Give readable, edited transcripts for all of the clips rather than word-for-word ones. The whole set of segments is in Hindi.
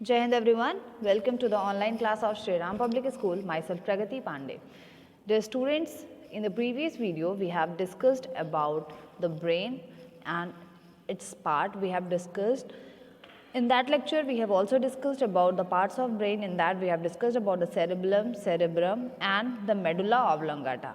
Jai Hind everyone, welcome to the online class of Shri Ram Public School, myself Pragati Pandey. Dear students, in the previous video we have discussed about the brain and its part. We have discussed in that lecture we have also discussed about the parts of brain. In that we have discussed about the cerebrum and the medulla oblongata.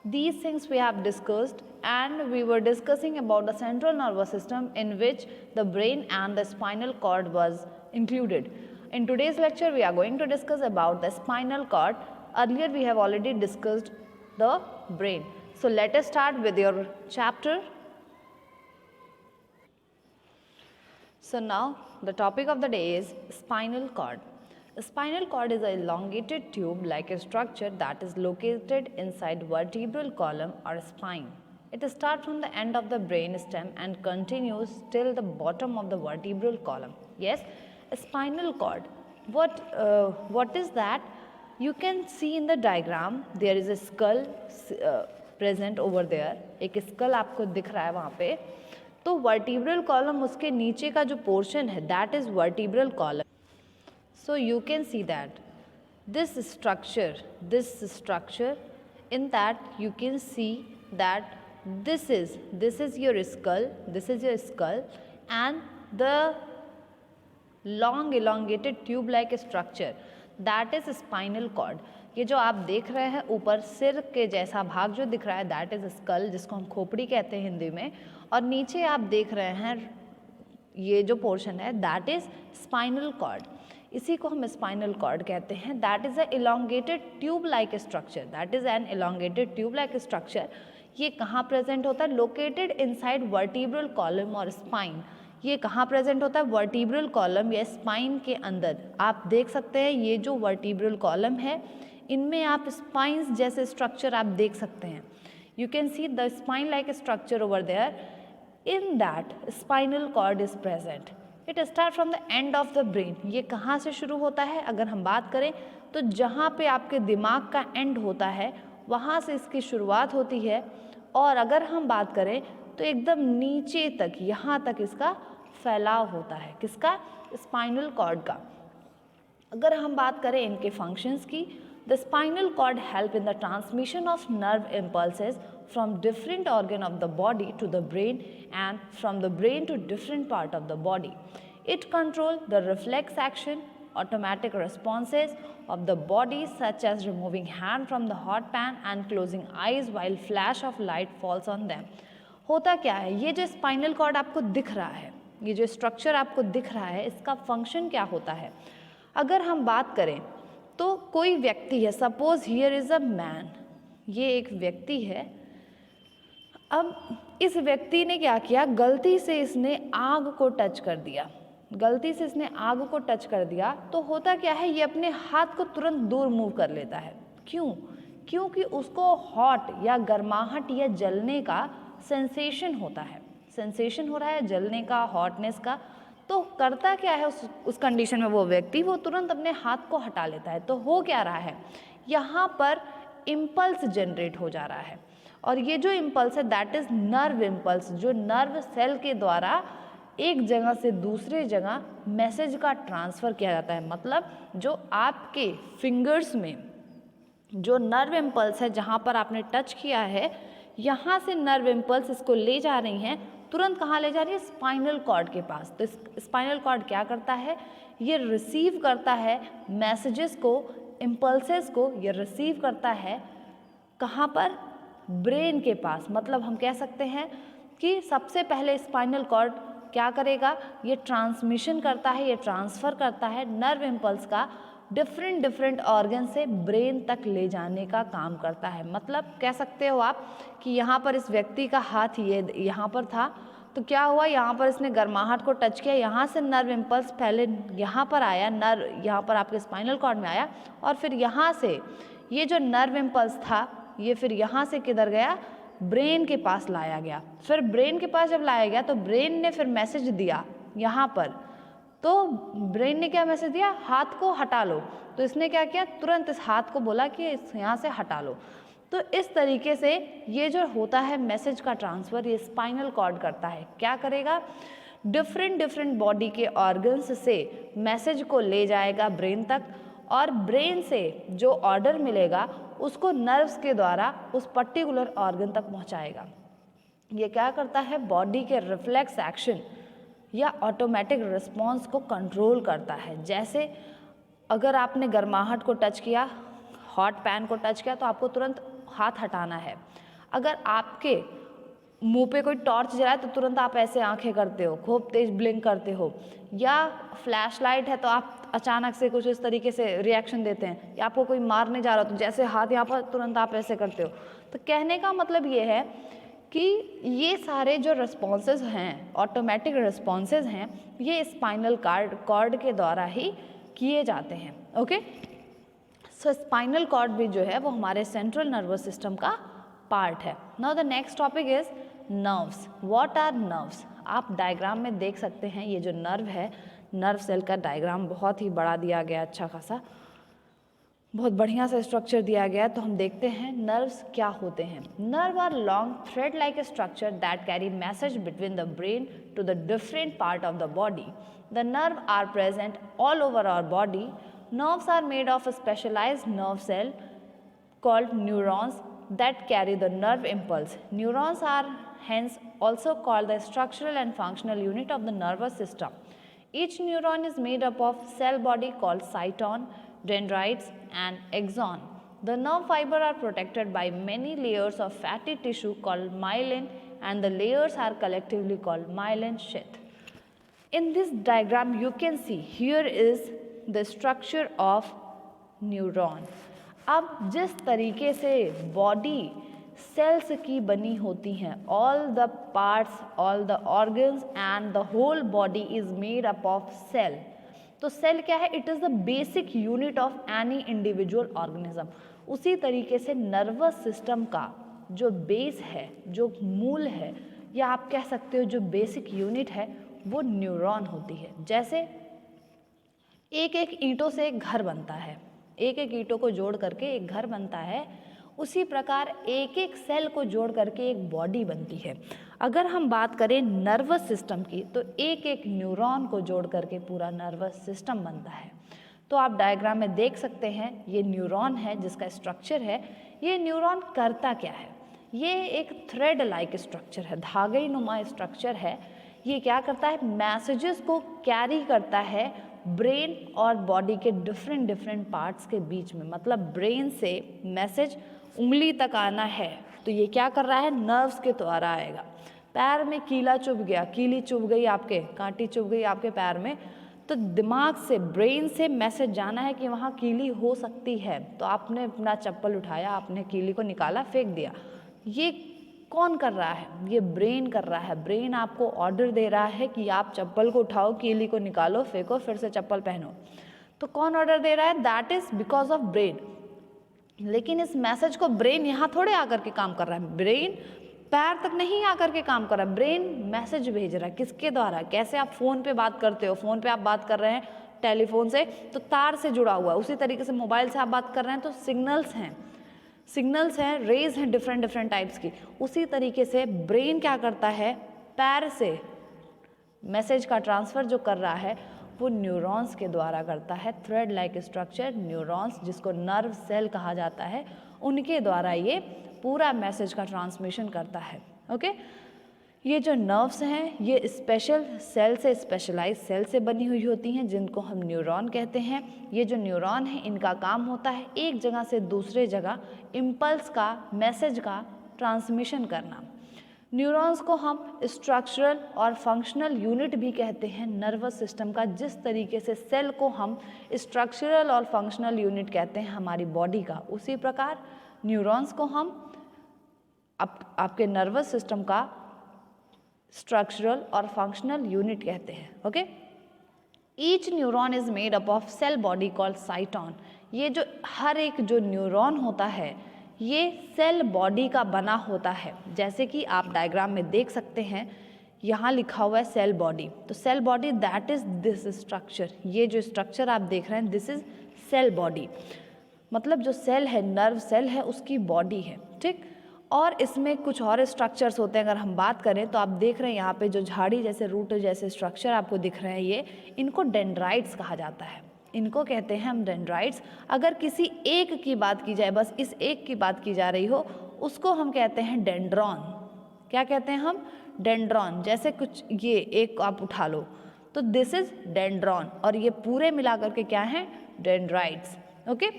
These things we have discussed, and we were discussing about the central nervous system in which the brain and the spinal cord was included. In today's lecture we are going to discuss about the spinal cord. Earlier we have already discussed the brain. So let us start with your chapter. So now the topic of the day is spinal cord. A spinal cord is an elongated tube-like a structure that is located inside vertebral column or spine. It starts from the end of the brain stem and continues till the bottom of the vertebral column. Yes, a spinal cord. What is that? You can see in the diagram there is a skull present over there. एक skull आपको दिख रहा है वहाँ पे. तो vertebral column उसके नीचे का जो portion है that is vertebral column. So you can see that this structure in that you can see that this is your skull, and the long elongated tube like structure that is spinal cord. ये जो आप देख रहे हैं ऊपर सिर के जैसा भाग जो दिख रहा है that is skull, जिसको हम खोपड़ी कहते हैं हिंदी में, और नीचे आप देख रहे हैं ये जो पोर्शन है that is spinal cord. इसी को हम स्पाइनल कॉर्ड कहते हैं. That is a elongated tube like structure. That is an elongated tube like structure. ये कहाँ प्रेजेंट होता है? लोकेटेड इनसाइड वर्टिब्रल कॉलम और स्पाइन. ये कहाँ प्रेजेंट होता है? वर्टिब्रल कॉलम या स्पाइन के अंदर. आप देख सकते हैं ये जो वर्टिब्रल कॉलम है इनमें आप स्पाइंस जैसे स्ट्रक्चर आप देख सकते हैं. You can see the spine like structure over there. In that spinal cord is present. It start from the end of the brain. ये कहाँ से शुरू होता है? अगर हम बात करें तो जहाँ पे आपके दिमाग का एंड होता है वहाँ से इसकी शुरुआत होती है, और अगर हम बात करें तो एकदम नीचे तक यहाँ तक इसका फैलाव होता है. किसका? स्पाइनल कॉर्ड का. अगर हम बात करें इनके फंक्शंस की, the spinal cord help in the transmission of nerve impulses from different organ of the body to the brain and from the brain to different part of the body. It control the reflex action, automatic responses of the body such as removing hand from the hot pan and closing eyes while flash of light falls on them. होता क्या है? ये जो स्पाइनल कॉर्ड आपको दिख रहा है, ये जो स्ट्रक्चर आपको दिख रहा है, इसका फंक्शन क्या होता है? अगर हम बात करें तो कोई व्यक्ति है, suppose here is a man. ये एक व्यक्ति है. अब इस व्यक्ति ने क्या किया? गलती से इसने आग को टच कर दिया. गलती से इसने आग को टच कर दिया तो होता क्या है? ये अपने हाथ को तुरंत दूर मूव कर लेता है. क्यों? क्योंकि उसको हॉट या गर्माहट या जलने का सेंसेशन होता है. सेंसेशन हो रहा है जलने का, हॉटनेस का. तो करता क्या है उस कंडीशन में वो व्यक्ति? वो तुरंत अपने हाथ को हटा लेता है. तो हो क्या रहा है? यहाँ पर इम्पल्स जनरेट हो जा रहा है, और ये जो इम्पल्स है दैट इज़ नर्व इम्पल्स, जो नर्व सेल के द्वारा एक जगह से दूसरे जगह मैसेज का ट्रांसफ़र किया जाता है. मतलब जो आपके फिंगर्स में जो नर्व इम्पल्स है, जहाँ पर आपने टच किया है, यहाँ से नर्व इम्पल्स इसको ले जा रही हैं. तुरंत कहाँ ले जा रही है? स्पाइनल कॉर्ड के पास. तो स्पाइनल कॉर्ड क्या करता है? ये रिसीव करता है मैसेजेस को, इम्पल्सेस को ये रिसीव करता है. कहाँ पर? ब्रेन के पास. मतलब हम कह सकते हैं कि सबसे पहले स्पाइनल कॉर्ड क्या करेगा? ये ट्रांसमिशन करता है, ये ट्रांसफ़र करता है नर्व इम्पल्स का डिफरेंट ऑर्गन से ब्रेन तक ले जाने का काम करता है. मतलब कह सकते हो आप कि यहाँ पर इस व्यक्ति का हाथ ये यहाँ पर था, तो क्या हुआ? यहाँ पर इसने गर्माहट को टच किया, यहाँ से नर्व इम्पल्स पहले यहाँ पर आया, नर्व यहाँ पर आपके स्पाइनल कॉर्ड में आया, और फिर यहाँ से ये जो नर्व इम्पल्स था ये फिर यहाँ से किधर गया? ब्रेन के पास लाया गया. फिर ब्रेन के पास जब लाया गया तो ब्रेन ने फिर मैसेज दिया यहाँ पर. तो ब्रेन ने क्या मैसेज दिया? हाथ को हटा लो. तो इसने क्या किया? तुरंत इस हाथ को बोला कि यहाँ से हटा लो. तो इस तरीके से ये जो होता है मैसेज का ट्रांसफ़र, ये स्पाइनल कॉर्ड करता है. क्या करेगा? डिफरेंट डिफरेंट बॉडी के ऑर्गन्स से मैसेज को ले जाएगा ब्रेन तक, और ब्रेन से जो ऑर्डर मिलेगा उसको नर्व्स के द्वारा उस पर्टिकुलर ऑर्गन तक पहुंचाएगा। ये क्या करता है, बॉडी के रिफ्लेक्स एक्शन या ऑटोमेटिक रिस्पॉन्स को कंट्रोल करता है। जैसे अगर आपने गर्माहट को टच किया, हॉट पैन को टच किया, तो आपको तुरंत हाथ हटाना है। अगर आपके मुंह पे कोई टॉर्च जलाए तो तुरंत आप ऐसे आंखें करते हो, खूब तेज ब्लिंक करते हो, या फ्लैश लाइट है तो आप अचानक से कुछ इस तरीके से रिएक्शन देते हैं, या आपको कोई मारने जा रहा हो तो जैसे हाथ यहाँ पर तुरंत आप ऐसे करते हो। तो कहने का मतलब ये है कि ये सारे जो रिस्पॉन्सेज हैं, ऑटोमेटिक रिस्पॉन्सेज हैं, ये स्पाइनल कॉर्ड के द्वारा ही किए जाते हैं। ओके, सो स्पाइनल कॉर्ड भी जो है वो हमारे सेंट्रल नर्वस सिस्टम का पार्ट है। Now the next topic is nerves. What are nerves? आप डायग्राम में देख सकते हैं, ये जो नर्व है, नर्व सेल का डायग्राम बहुत ही बड़ा दिया गया, अच्छा खासा, बहुत बढ़िया सा स्ट्रक्चर दिया गया है। तो हम देखते हैं नर्व्स क्या होते हैं। Nerve are long thread like structure that carry message between the brain to the different part of the body. The nerve are present all over our body. Nerves are made of a specialized nerve cell called neurons that carry the nerve impulse. Neurons are hence also called the structural and functional unit of the nervous system. Each neuron is made up of cell body called cyton, dendrites and axon. The nerve fiber are protected by many layers of fatty tissue called myelin, and the layers are collectively called myelin sheath. In this diagram you can see here is the structure of neuron. अब जिस तरीके से बॉडी सेल्स की बनी होती हैं, all the parts, all the organs and the whole body is made up of cell. तो सेल क्या है? It is the basic unit of any individual organism. उसी तरीके से नर्वस सिस्टम का जो बेस है, जो मूल है, या आप कह सकते हो जो बेसिक यूनिट है, वो न्यूरॉन होती है। जैसे एक एक ईंटों से एक घर बनता है, एक एक ईंटों को जोड़ करके एक घर बनता है, उसी प्रकार एक एक सेल को जोड़ करके एक बॉडी बनती है। अगर हम बात करें नर्वस सिस्टम की, तो एक एक न्यूरॉन को जोड़ करके पूरा नर्वस सिस्टम बनता है। तो आप डायग्राम में देख सकते हैं, ये न्यूरॉन है जिसका स्ट्रक्चर है। ये न्यूरॉन करता क्या है? ये एक थ्रेड लाइक स्ट्रक्चर है, धागे नुमा स्ट्रक्चर है। ये क्या करता है? मैसेजेस को कैरी करता है ब्रेन और बॉडी के डिफरेंट डिफरेंट पार्ट्स के बीच में। मतलब ब्रेन से मैसेज उंगली तक आना है तो ये क्या कर रहा है? नर्व्स के द्वारा आएगा। पैर में कीला चुभ गया, कीली चुभ गई आपके, कांटी चुभ गई आपके पैर में, तो दिमाग से, ब्रेन से मैसेज जाना है कि वहाँ कीली हो सकती है। तो आपने अपना चप्पल उठाया, आपने कीली को निकाला, फेंक दिया। ये कौन कर रहा है? ये ब्रेन कर रहा है। ब्रेन आपको ऑर्डर दे रहा है कि आप चप्पल को उठाओ, कीली को निकालो, फेंको, फिर से चप्पल पहनो। तो कौन ऑर्डर दे रहा है? That is because of brain. लेकिन इस मैसेज को ब्रेन यहाँ थोड़े आकर के काम कर रहा है, ब्रेन पैर तक नहीं आकर के काम कर रहा है, ब्रेन मैसेज भेज रहा है। किसके द्वारा? कैसे आप फ़ोन पे बात करते हो, फ़ोन पे आप बात कर रहे हैं टेलीफोन से, तो तार से जुड़ा हुआ है। उसी तरीके से मोबाइल से आप बात कर रहे हैं तो सिग्नल्स हैं, रेज हैं डिफरेंट डिफरेंट टाइप्स की। उसी तरीके से ब्रेन क्या करता है? पैर से मैसेज का ट्रांसफ़र जो कर रहा है वो न्यूरॉन्स के द्वारा करता है। थ्रेड लाइक स्ट्रक्चर न्यूरॉन्स, जिसको नर्व सेल कहा जाता है, उनके द्वारा ये पूरा मैसेज का ट्रांसमिशन करता है। ओके, ये जो नर्व्स हैं ये स्पेशल सेल से, स्पेशलाइज सेल से बनी हुई होती हैं, जिनको हम न्यूरॉन कहते हैं। ये जो न्यूरॉन है, इनका काम होता है एक जगह से दूसरे जगह इम्पल्स का, मैसेज का ट्रांसमिशन करना। न्यूरॉन्स को हम स्ट्रक्चरल और फंक्शनल यूनिट भी कहते हैं नर्वस सिस्टम का। जिस तरीके से सेल को हम स्ट्रक्चरल और फंक्शनल यूनिट कहते हैं हमारी बॉडी का, उसी प्रकार न्यूरॉन्स को हम आपके नर्वस सिस्टम का स्ट्रक्चरल और फंक्शनल यूनिट कहते हैं। Okay, each neuron is made up of cell body called cyton. ये जो हर एक जो न्यूरॉन होता है ये सेल बॉडी का बना होता है। जैसे कि आप डायग्राम में देख सकते हैं, यहाँ लिखा हुआ है सेल बॉडी। तो cell body that is this structure. ये जो स्ट्रक्चर आप देख रहे हैं दिस इज सेल बॉडी, मतलब जो सेल है, नर्व सेल है, उसकी बॉडी है। ठीक, और इसमें कुछ और स्ट्रक्चर्स होते हैं। अगर हम बात करें तो आप देख रहे हैं यहाँ पे जो झाड़ी जैसे रूट जैसे स्ट्रक्चर आपको दिख रहे हैं, ये इनको डेंड्राइट्स कहा जाता है। इनको कहते हैं हम डेंड्राइट्स। अगर किसी एक की बात की जाए, बस इस एक की बात की जा रही हो, उसको हम कहते हैं डेंड्रॉन। क्या कहते हैं हम? डेंड्रॉन। जैसे कुछ ये एक आप उठा लो तो दिस इज डेंड्रॉन, और ये पूरे मिलाकर के क्या हैं? डेंड्राइट्स। ओके,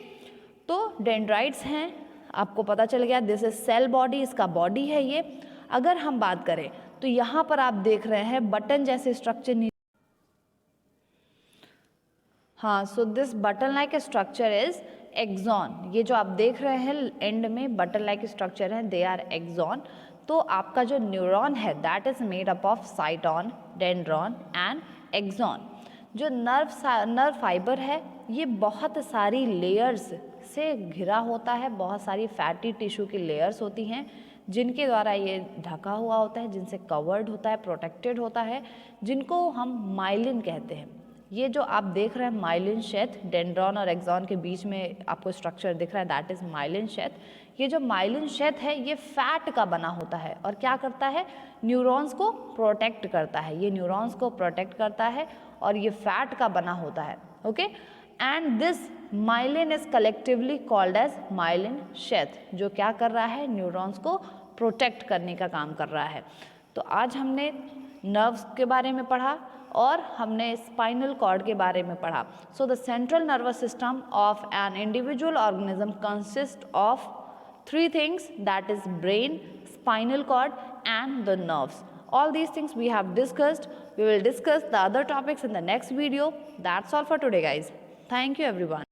तो डेंड्राइट्स हैं, आपको पता चल गया। दिस इज सेल बॉडी, इसका बॉडी है ये। अगर हम बात करें तो यहाँ पर आप देख रहे हैं बटन जैसे स्ट्रक्चर। हाँ, so this button like structure is axon. ये जो आप देख रहे हैं एंड में बटन लाइक स्ट्रक्चर है, दे आर एक्सॉन। तो आपका जो न्यूरॉन है that is made up of cyton, dendron and axon. जो नर्व फाइबर है ये बहुत सारी लेयर्स से घिरा होता है, बहुत सारी फैटी टिश्यू की लेयर्स होती हैं जिनके द्वारा ये ढका हुआ होता है, जिनसे कवर्ड होता है, प्रोटेक्टेड होता है, जिनको हम माइलिन कहते हैं। ये जो आप देख रहे हैं माइलिन शेथ, डेंड्रॉन और एक्सॉन के बीच में आपको स्ट्रक्चर दिख रहा है, दैट इज माइलिन शेथ। ये जो माइलिन शेथ है ये फैट का बना होता है और क्या करता है? न्यूरॉन्स को प्रोटेक्ट करता है। ये न्यूरॉन्स को प्रोटेक्ट करता है और ये फैट का बना होता है। Okay, and this myelin is collectively called as myelin sheath, जो क्या कर रहा है? न्यूरॉन्स को प्रोटेक्ट करने का काम कर रहा है। तो आज हमने नर्व्स के बारे में पढ़ा और हमने स्पाइनल कॉर्ड के बारे में पढ़ा। So the central nervous system of an individual organism consist of three things, that is brain, spinal cord and the nerves. All these things we have discussed. We will discuss the other topics in the next video. That's all for today guys. Thank you everyone.